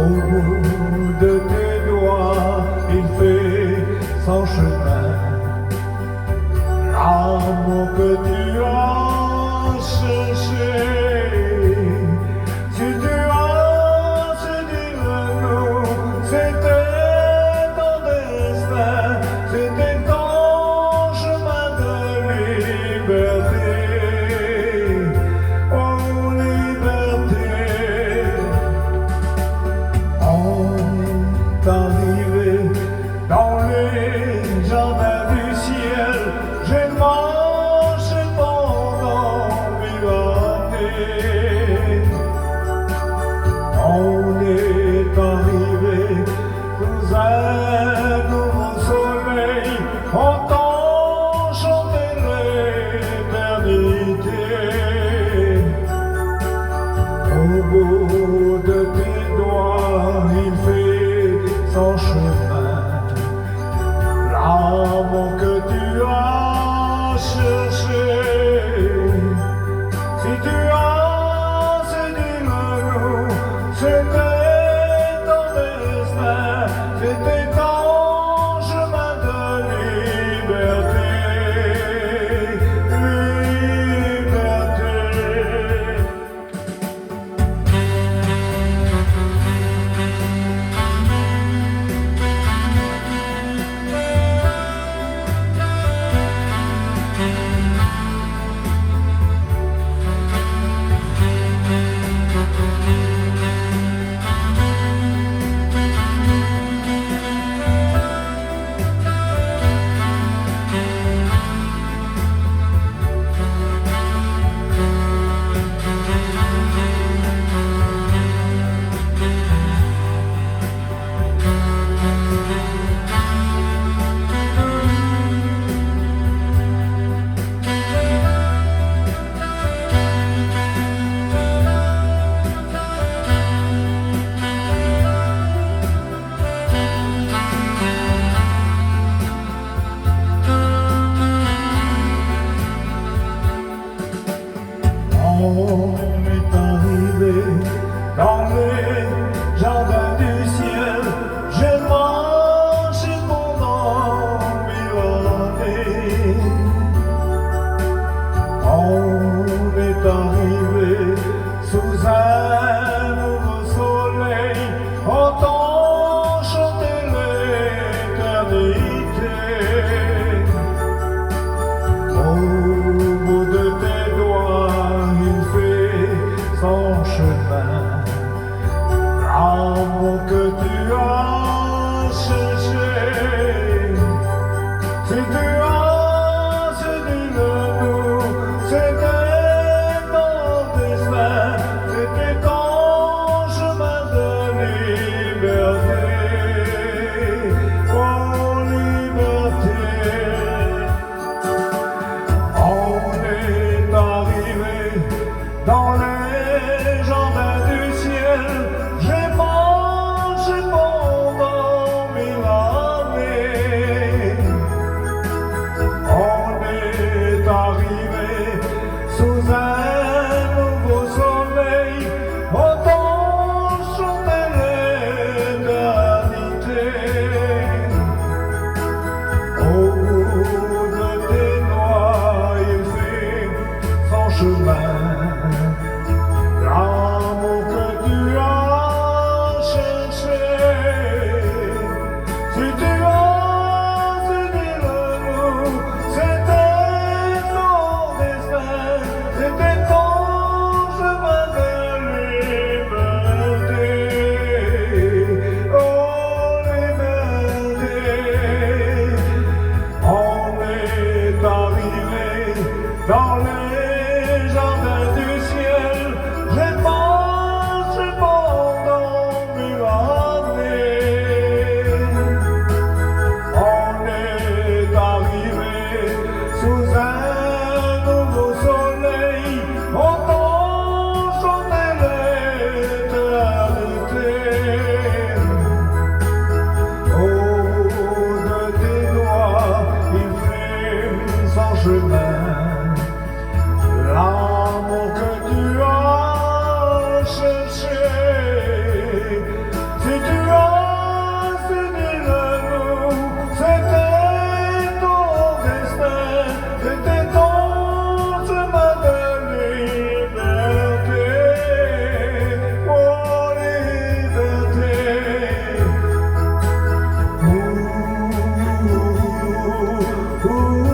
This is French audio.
Au bout de tes doigts, il fait son chemin. L'amour que tu as cherché, si tu as su dire nous, c'était ton destin, c'était ton chemin de liberté. Oh liberté, on est arrivé dans les jardins du ciel. J'ai marché pendant 1000 années. On est arrivé sous un nouveau soleil. Entend chanter l'éternité. Au bout de tes doigts, il fait son chemin. L'amour que tu as cherché, si tu as su dire-nous, c'était ton destin, c'était ton chemin de liberté, liberté. On est arrivé dans les jardins du ciel. J'ai marché pendant 1000 années. On est arrivé sous un nouveau soleil. Entend chanter l'éternité. Au bout de tes doigts, il fait son chemin. L'amour que tu as cherché, si tu as su dire-nous, c'était ton destin, c'était ton chemin de liberté. Oh liberté. On est arrivé dans les jardins du ciel. J'ai marché pendant 1000 années. On est arrivé sous un nouveau soleil. Entend chanter l'éternité. Au bout de tes doigts, il fait son chemin. L'amour que tu as cherché, si tu as su dire-nous, c'était ton destin, c'était ton chemin de liberté. Oh liberté. On est arrivé dans les jardins du ciel. J'ai marché pendant 1000 années. On est arrivé sous un nouveau soleil. Entend chanter l'éternité. Au bout de tes doigts, il fait son chemin. L'amour que tu as cherché, Ooh, ooh.